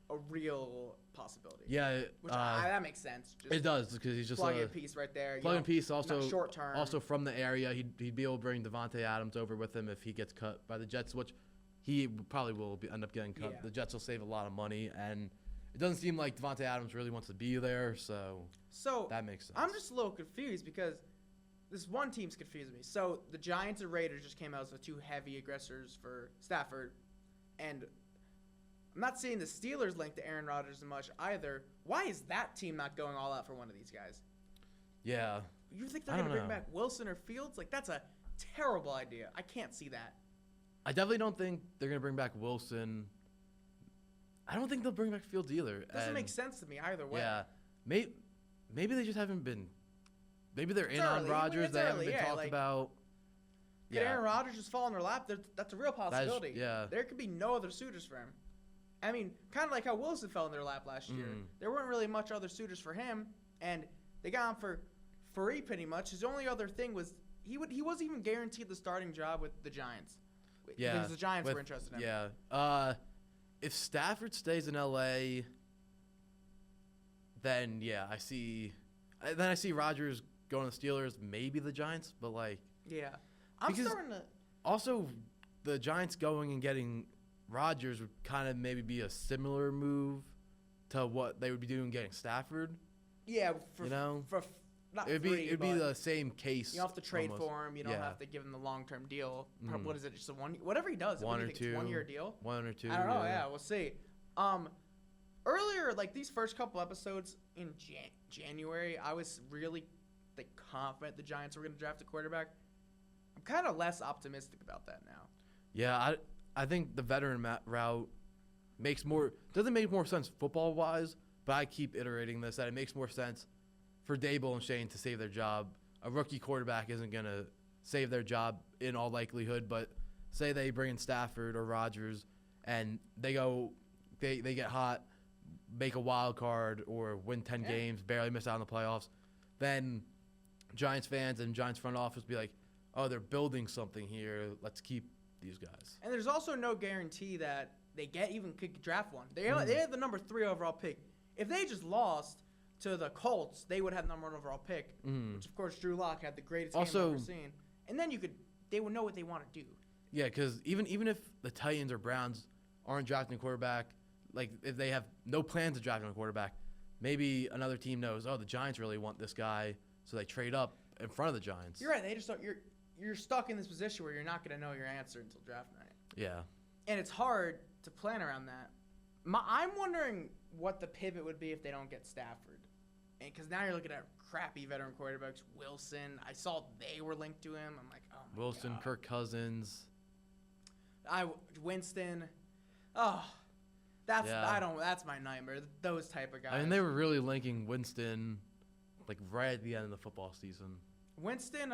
a real possibility. Yeah, that makes sense. It does because he's just plug in piece right there. Plug in piece. Also short term. Also from the area, he'd be able to bring Devontae Adams over with him if he gets cut by the Jets, which he probably will end up getting cut. Yeah. The Jets will save a lot of money, and it doesn't seem like Devontae Adams really wants to be there. So that makes sense. I'm just a little confused because this one team's confusing me. So the Giants and Raiders just came out as the two heavy aggressors for Stafford, and I'm not seeing the Steelers linked to Aaron Rodgers as much either. Why is that team not going all out for one of these guys? Yeah. You think they're going to bring back Wilson or Fields? Like, that's a terrible idea. I can't see that. I definitely don't think they're going to bring back Wilson. I don't think they'll bring back Fields either. It doesn't make sense to me either way. Yeah. Maybe they just haven't been. Maybe they're on Rodgers. They haven't been talked about. Could Aaron Rodgers just fall in their lap? That's a real possibility. Yeah. There could be no other suitors for him. I mean, kind of like how Wilson fell in their lap last year. There weren't really much other suitors for him, and they got him for free pretty much. His only other thing was he wasn't even guaranteed the starting job with the Giants. Yeah, because the Giants were interested in him. Yeah. If Stafford stays in LA, then yeah, I see Rodgers going to the Steelers, maybe the Giants, but like I'm starting to. Also, the Giants going and getting Rodgers would kind of maybe be a similar move to what they would be doing getting Stafford. Yeah, it'd be the same case. You don't have to trade for him. You don't have to give him the long-term deal. What is it? Just whatever he does. 1 or 2. 1 year deal. 1 or 2. I don't know. Yeah, we'll see. Earlier, like these first couple episodes in January, I was really confident the Giants were going to draft a quarterback. I'm kind of less optimistic about that now. Yeah, I think the veteran route doesn't make more sense football-wise, but I keep iterating this, that it makes more sense for Dable and Shane to save their job. A rookie quarterback isn't going to save their job in all likelihood, but say they bring in Stafford or Rodgers and they get hot, make a wild card or win 10 games, barely miss out on the playoffs, then Giants fans and Giants front office be like, oh, they're building something here. Let's keep these guys. And there's also no guarantee that they could draft one. They have the number 3 overall pick. If they just lost to the Colts, they would have number 1 overall pick, which of course Drew Lock had the greatest game I've Also- ever seen. And then they would know what they want to do. Yeah, because even if the Titans or Browns aren't drafting a quarterback, like if they have no plans of drafting a quarterback, maybe another team knows, oh, the Giants really want this guy, so they trade up in front of the Giants. You're right. They just don't, you're stuck in this position where you're not going to know your answer until draft night. Yeah. And it's hard to plan around that. I'm wondering what the pivot would be if they don't get Stafford. Because now you're looking at crappy veteran quarterbacks. Wilson, I saw they were linked to him. I'm like, oh my Wilson, God. Kirk Cousins. Winston. Oh, that's Yeah. That's my nightmare. Those type of guys. I mean, they were really linking Winston, like right at the end of the football season. Winston.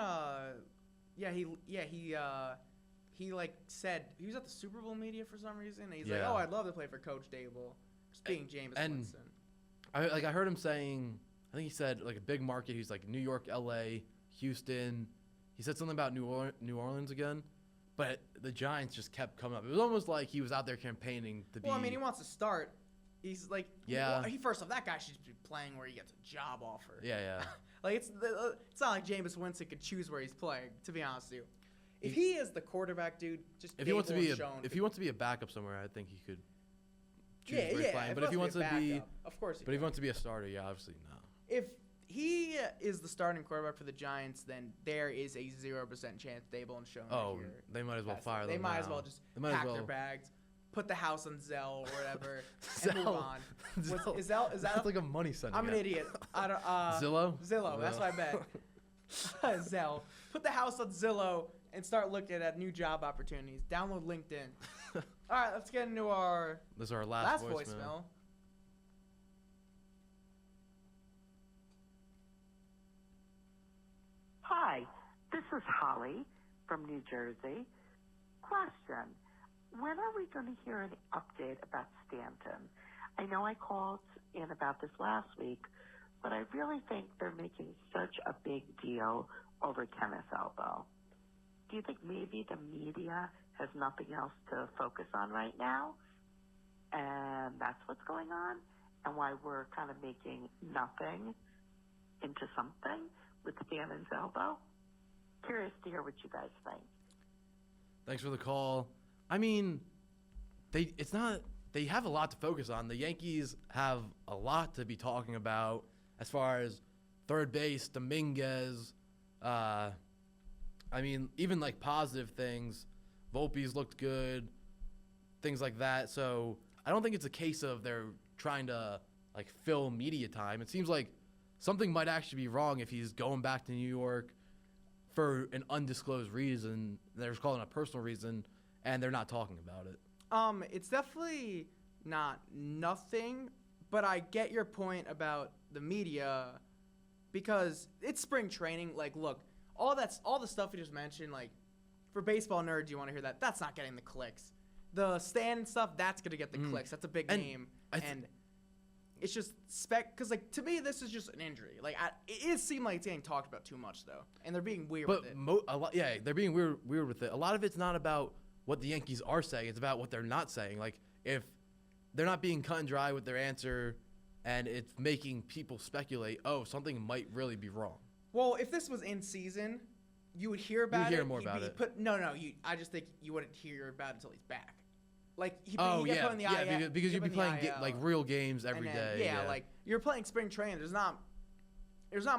He like said he was at the Super Bowl media for some reason. And he's like, Yeah. oh, I'd love to play for Coach Dable. Just being Jameis and- Winston. I heard him saying, I think he said like a big market. He's like New York, L.A., Houston. He said something about New Orleans again, but the Giants just kept coming up. It was almost like he was out there campaigning to be. Well, I mean, he wants to start. He's like, Yeah. He first off, that guy should be playing where he gets a job offer. Yeah. Like it's not like Jameis Winston could choose where he's playing. To be honest with you, if he is the quarterback, dude, just If he wants to be shown. if he wants to be a backup somewhere, I think he could choose yeah, where he's playing. But if he wants to be, backup, of course. but if he wants to be a starter, yeah, obviously no. If he is the starting quarterback for the Giants, then there is a 0% chance Dable and Schoen Oh, are here. they might as well That's fire it. them. They might as now. well just They might as pack their well- bags, put the house on Zelle or whatever, and move Zelle. on. Zelle. Is that That's like a money sender. I'm an idiot. I don't, Zillow? Zillow. That's what I bet. Zelle. Put the house on Zillow and start looking at new job opportunities. Download LinkedIn. All right, let's get into our This is our last voicemail. voicemail. Hi, this is Holly from New Jersey. Question: when are we going to hear an update about Stanton? I know I called in about this last week, but I really think they're making such a big deal over tennis elbow. Do you think maybe the media has nothing else to focus on right now, and that's what's going on, and why we're kind of making nothing into something with Stanton's elbow? Curious to hear what you guys think. Thanks for the call. I mean, they have a lot to focus on. The Yankees have a lot to be talking about as far as third base, Dominguez. I mean, even like positive things. Volpe's looked good, things like that. So I don't think it's a case of they're trying to like fill media time. It seems like something might actually be wrong if he's going back to New York for an undisclosed reason. They're just calling it a personal reason, and they're not talking about it. It's definitely not nothing, but I get your point about the media because it's spring training. Like, look, all the stuff you just mentioned, like, for baseball nerds, you want to hear that. That's not getting the clicks. The stand stuff, that's going to get the clicks. That's a big And name. And it's just because, like, to me, this is just an injury. Like, it seemed like it's getting talked about too much, though. And they're being weird with it. They're being weird with it. A lot of it's not about what the Yankees are saying. It's about what they're not saying. Like, if they're not being cut and dry with their answer and it's making people speculate, oh, something might really be wrong. Well, if this was in season, you would hear about it. hear more about it. I just think you wouldn't hear about it until he's back. Like, he Oh, get yeah. put in the Yeah, IL, because you'd be put in the playing IL, like real games every and day. then, yeah, like, you're playing spring training. There's not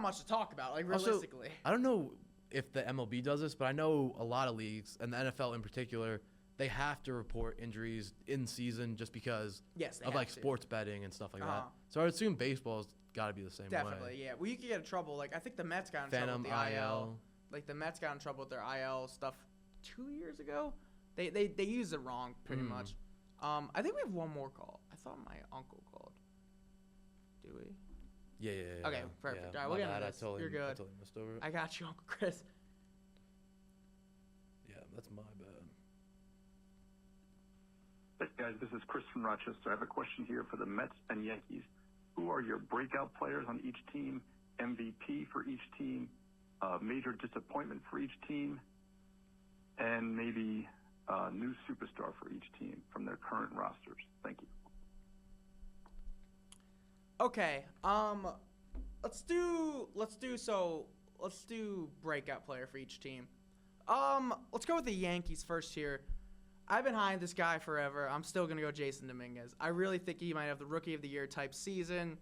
much to talk about, like, Also, realistically. I don't know if the MLB does this, but I know a lot of leagues, and the NFL in particular, they have to report injuries in season just because Yes, they of have like to. sports betting and stuff like Uh-huh. that. So I would assume baseball's got to be the same way. Definitely, yeah. Well, you could get in trouble. Like, I think the Mets got in trouble Phantom with the IL. IL. Like, the Mets got in trouble with their IL stuff 2 years ago. They used it wrong, pretty much. I think we have one more call. I thought my uncle called. Do we? Yeah. Okay, perfect. Yeah, All right, my we'll get into bad. this. I totally, You're good. I totally missed over it. I got you, Uncle Chris. Yeah, that's my bad. Hey guys, this is Chris from Rochester. I have a question here for the Mets and Yankees. Who are your breakout players on each team, MVP for each team, major disappointment for each team, and maybe a new superstar for each team from their current rosters? Thank you. Okay. let's do breakout player for each team. Let's go with the Yankees first here. I've been high on this guy forever. I'm still gonna go Jason Dominguez. I really think he might have the Rookie of the Year type season,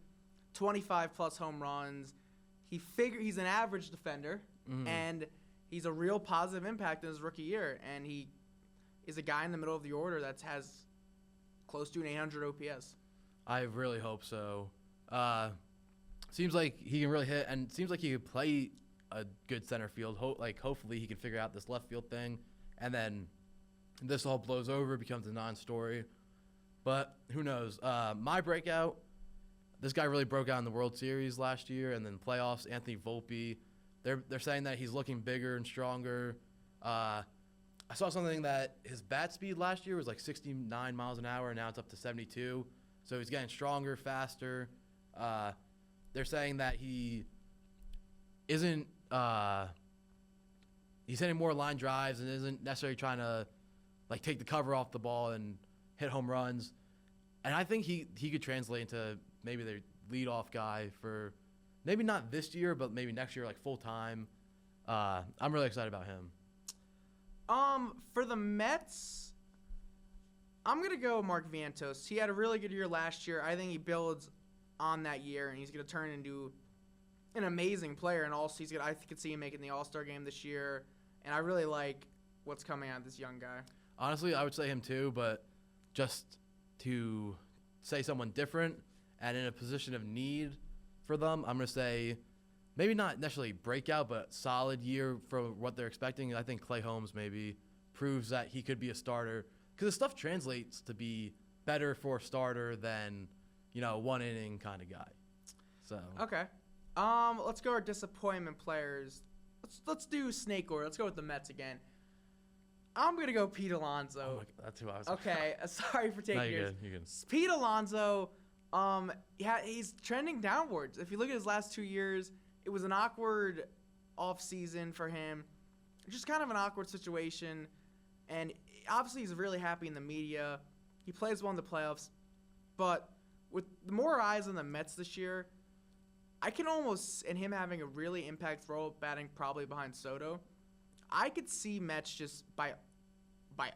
25 plus home runs. He's an average defender, and he's a real positive impact in his rookie year. And he is a guy in the middle of the order that has close to an 800 OPS. I really hope so. Seems like he can really hit, and seems like he could play a good center field. Hopefully he can figure out this left field thing, and then this all blows over, becomes a non-story. But who knows? My breakout, this guy really broke out in the World Series last year, and then playoffs. Anthony Volpe. They're saying that he's looking bigger and stronger. I saw something that his bat speed last year was like 69 miles an hour, and now it's up to 72. So he's getting stronger, faster. They're saying that he isn't he's hitting more line drives and isn't necessarily trying to like take the cover off the ball and hit home runs. And I think he could translate into maybe the leadoff guy for maybe not this year, but maybe next year, like full time. I'm really excited about him. For the Mets, I'm gonna go Mark Vientos. He had a really good year last year. I think he builds on that year, and he's gonna turn into an amazing player. And also, I could see him making the All-Star game this year. And I really like what's coming out of this young guy. Honestly, I would say him too, but just to say someone different and in a position of need for them, I'm going to say maybe not necessarily breakout, but solid year for what they're expecting. I think Clay Holmes maybe proves that he could be a starter because the stuff translates to be better for a starter than, one inning kind of guy. So okay. Let's go our disappointment players. Let's do snake order. Let's go with the Mets again. I'm going to go Pete Alonso. Oh my God, that's who I was. Okay, sorry for taking yours. You're good. Pete Alonso, he's trending downwards. If you look at his last 2 years, it was an awkward offseason for him. Just kind of an awkward situation. And obviously he's really happy in the media. He plays well in the playoffs. But with more eyes on the Mets this year, I can almost, and him having a really impact role, batting probably behind Soto, I could see Mets just by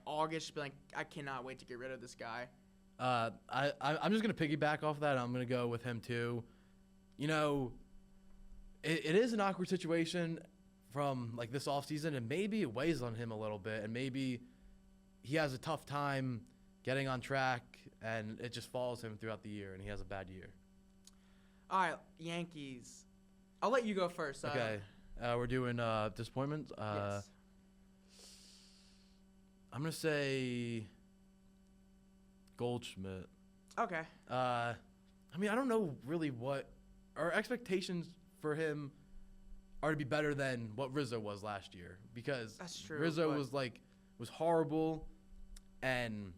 August be like, I cannot wait to get rid of this guy. I'm just going to piggyback off that. I'm going to go with him too. It is an awkward situation from like this offseason, and maybe it weighs on him a little bit, and maybe he has a tough time getting on track, and it just follows him throughout the year, and he has a bad year. All right, Yankees. I'll let you go first. Okay. We're doing disappointments. Yes. I'm going to say Goldschmidt. Okay. I don't know really what our expectations for him are to be better than what Rizzo was last year because that's true. Rizzo was horrible, and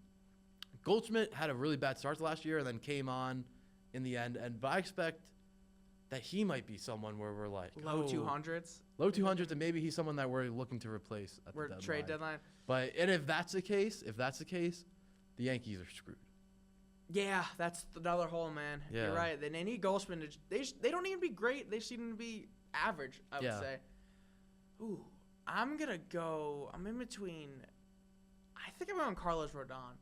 Goldschmidt had a really bad start to last year and then came on in the end. But I expect that he might be someone where we're like low 200s. Low 200s, and maybe he's someone that we're looking to replace at the deadline. Trade deadline. But if that's the case, the Yankees are screwed. Yeah, that's another hole, man. Yeah. You're right. They need Goldschmidt. They don't even be great. They seem to be average, I would say. Ooh, I'm in between. I think I'm going Carlos Rodon.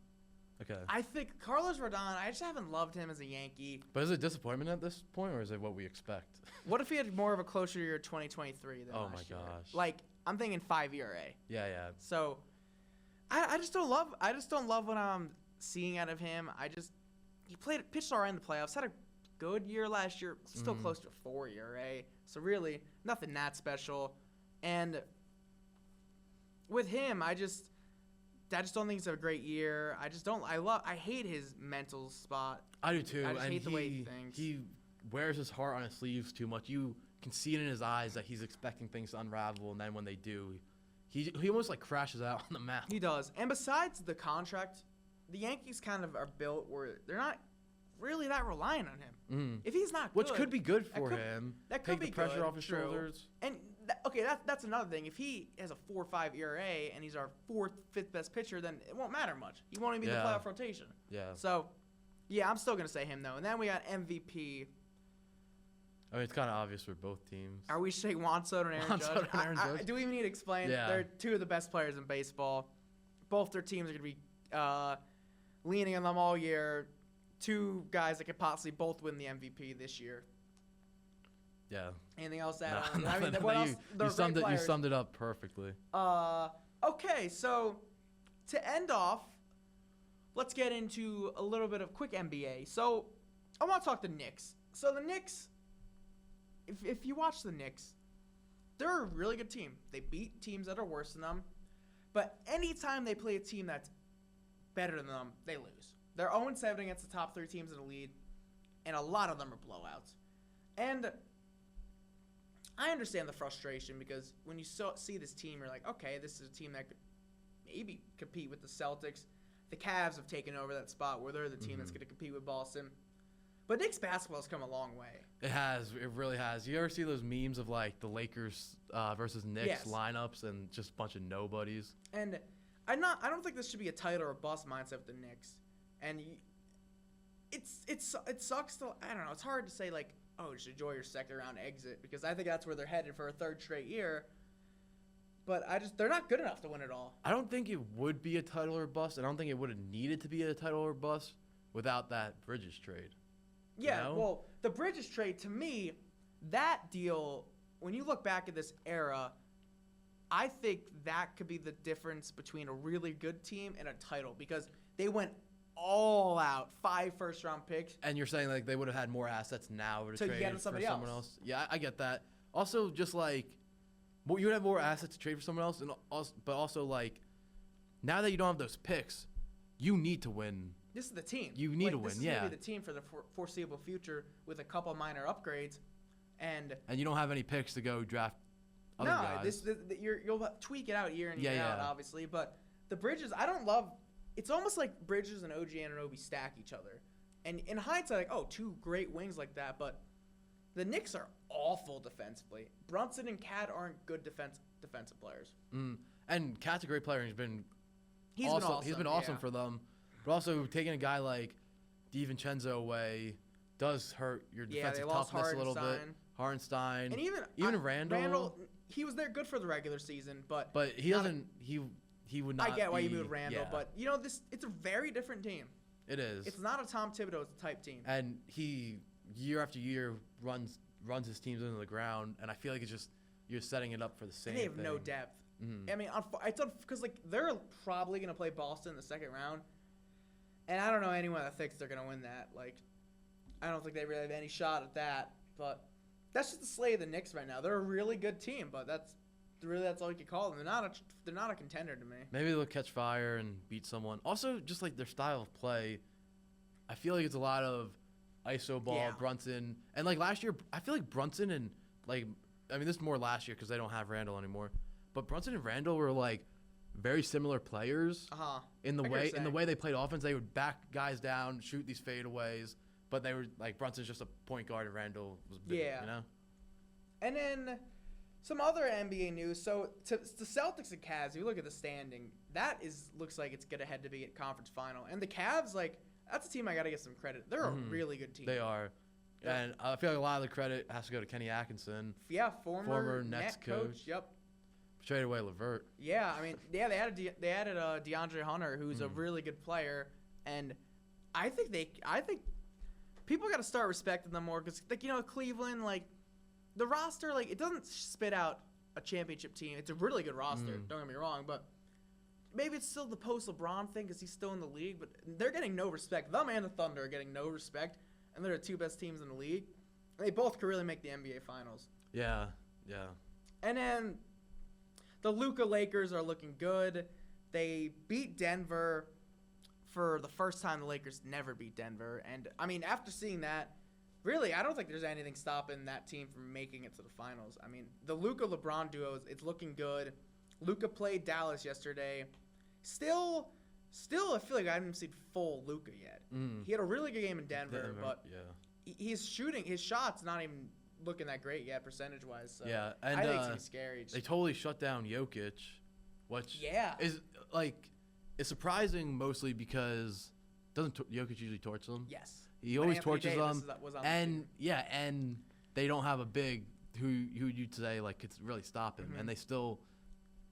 Okay. I think Carlos Rodon, I just haven't loved him as a Yankee. But is it disappointment at this point, or is it what we expect? What if he had more of a closer year 2023 than last year? Oh, my gosh. Like, I'm thinking 5 ERA. Yeah. So, I just don't love what I'm seeing out of him. He pitched all right in the playoffs, had a good year last year, still close to a 4 ERA. So, really, nothing that special. And with him, I just don't think it's a great year. I hate his mental spot. I do too. I just and hate the way he thinks. He wears his heart on his sleeves too much. You can see it in his eyes that he's expecting things to unravel, and then when they do, he almost like crashes out on the mound. He does. And besides the contract, the Yankees kind of are built where they're not really that reliant on him. If he's not good, which could be good for him. That could take be the pressure good, off his true. shoulders. And that's another thing. If he has a 4.5 ERA and he's our fifth best pitcher, then it won't matter much. He won't even be in the playoff rotation. Yeah. So, yeah, I'm still gonna say him though. And then we got MVP. I mean, it's kind of obvious for both teams. Are we saying Juan Soto and Aaron Juan Judge? Soto and Aaron Judge? Do we even need to explain? Yeah. They're two of the best players in baseball. Both their teams are going to be leaning on them all year. Two guys that could possibly both win the MVP this year. Yeah. Anything else to add No, on? I mean, nothing. what else? They're You summed great it. You players. summed it up perfectly. Okay, so to end off, let's get into a little bit of quick NBA. So I want to talk the Knicks. So the Knicks, if you watch the Knicks, they're a really good team. They beat teams that are worse than them. But anytime they play a team that's better than them, they lose. They're 0-7 against the top 3 teams in the league, and a lot of them are blowouts. And I understand the frustration because when you see this team, you're like, okay, this is a team that could maybe compete with the Celtics. The Cavs have taken over that spot where they're the team that's going to compete with Boston. But Knicks basketball has come a long way. It has. It really has. You ever see those memes of like the Lakers versus Knicks lineups and just a bunch of nobodies? And I don't think this should be a title or bust mindset with the Knicks. And it sucks to, I don't know, it's hard to say like, oh, just enjoy your second round exit because I think that's where they're headed for a third straight year. But they're not good enough to win it all. I don't think it would be a title or bust. I don't think it would have needed to be a title or bust without that Bridges trade. Yeah, You know? well, the Bridges trade, to me, that deal, when you look back at this era, I think that could be the difference between a really good team and a title because they went all out, 5 first-round picks. And you're saying like they would have had more assets now to trade get for somebody someone else. Yeah, I get that. Also, just like you would have more assets to trade for someone else, but also like now that you don't have those picks, you need to win. This is the team. You need to win, This is yeah. going to be the team for the foreseeable future with a couple minor upgrades. And you don't have any picks to go draft other guys. You'll tweak it out year in, year out, Yeah. obviously. But the Bridges, I don't love. It's almost like Bridges and OG Anunoby stack each other. And in hindsight, like, oh, 2 great wings like that. But the Knicks are awful defensively. Brunson and Cat aren't good defensive players. And Cat's a great player. He's been awesome. He's been awesome yeah. for them. But also taking a guy like DiVincenzo away does hurt your defensive toughness a little bit. Hartenstein. And even Randall. He was there good for the regular season, but he doesn't. He would not. I get why you be- moved Randall, yeah, but it's a very different team. it is. It's not a Tom Thibodeau type team. And he year after year runs his teams into the ground, and I feel like it's just you're setting it up for the same. And they have thing. no depth. I mean, it's because like they're probably gonna play Boston in the second round, and I don't know anyone that thinks they're gonna win that. Like, I don't think they really have any shot at that. But that's just the slate of the Knicks right now. They're a really good team, but that's all you can call them. They're not a contender to me. Maybe they'll catch fire and beat someone. Also, just like their style of play, I feel like it's a lot of iso ball, Yeah. Brunson, and like last year, I feel like Brunson and like I mean this is more last year because they don't have Randall anymore, but Brunson and Randall were like very similar players in the I get what you're way they played offense. They would back guys down, shoot these fadeaways, but they were like Brunson's just a point guard and Randall was big, Yeah. you know. And then some other NBA news. So to the Celtics and Cavs, if you look at the standing, looks like it's gonna head to be a conference final. And the Cavs, like, that's a team I gotta give some credit. They're a really good team. They are. Yeah. And I feel like a lot of the credit has to go to Kenny Atkinson. Yeah, former Nets net coach. Yep. Traded away LeVert. Yeah, I mean, they added DeAndre Hunter, who's a really good player, and I think people got to start respecting them more because, like, Cleveland, like, the roster, like, it doesn't spit out a championship team. It's a really good roster. Don't get me wrong, but maybe it's still the post LeBron thing because he's still in the league, but they're getting no respect. Them and the Thunder are getting no respect, and they're the 2 best teams in the league. And they both could really make the NBA Finals. Yeah. And then the Luka Lakers are looking good. They beat Denver for the first time the Lakers never beat Denver. And, I mean, after seeing that, really, I don't think there's anything stopping that team from making it to the finals. I mean, the Luka-LeBron duo, it's looking good. Luka played Dallas yesterday. Still, I feel like I haven't seen full Luka yet. He had a really good game in Denver, but he's shooting. His shot's not even looking that great yet, percentage-wise. So Yeah, and I think it's gonna be scary. they totally shut down Jokic, which Yeah. is like it's surprising mostly because doesn't Jokic usually torch them? Yes. He When always Anthony torches Davis them, was on the and team. yeah, and they don't have a big who you'd say like could really stop him, and they still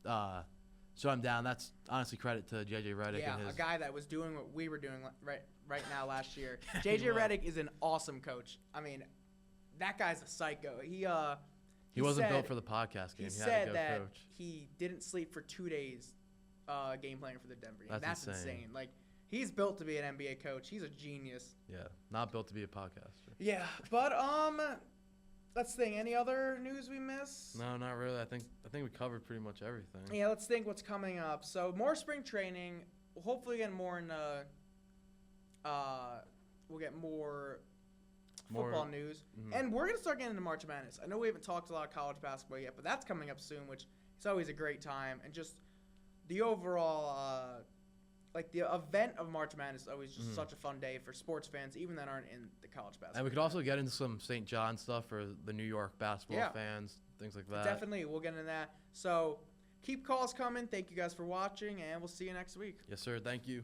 shut him down. That's honestly credit to JJ Redick. Yeah, and his, a guy that was doing what we were doing right now last year. JJ Redick is an awesome coach. I mean, that guy's a psycho. He wasn't said, built for the podcast game. He He had said to go that coach. he didn't sleep for 2 days game planning for the Denver game. That's That's insane. insane. Like, he's built to be an NBA coach. He's a genius. Yeah, not built to be a podcaster. Yeah, but let's think. Any other news we missed? No, not really. I think we covered pretty much everything. Yeah, let's think what's coming up. So more spring training. We'll hopefully get more in. We'll get more football news, and we're gonna start getting into March Madness. I know we haven't talked a lot of college basketball yet, but that's coming up soon, which is always a great time. And just the overall, like the event of March Madness is always just such a fun day for sports fans, even that aren't in the college basketball. And we could also get into some St. John stuff for the New York basketball fans, things like that. Definitely, we'll get into that. So keep calls coming. Thank you guys for watching, and we'll see you next week. Yes, sir. Thank you.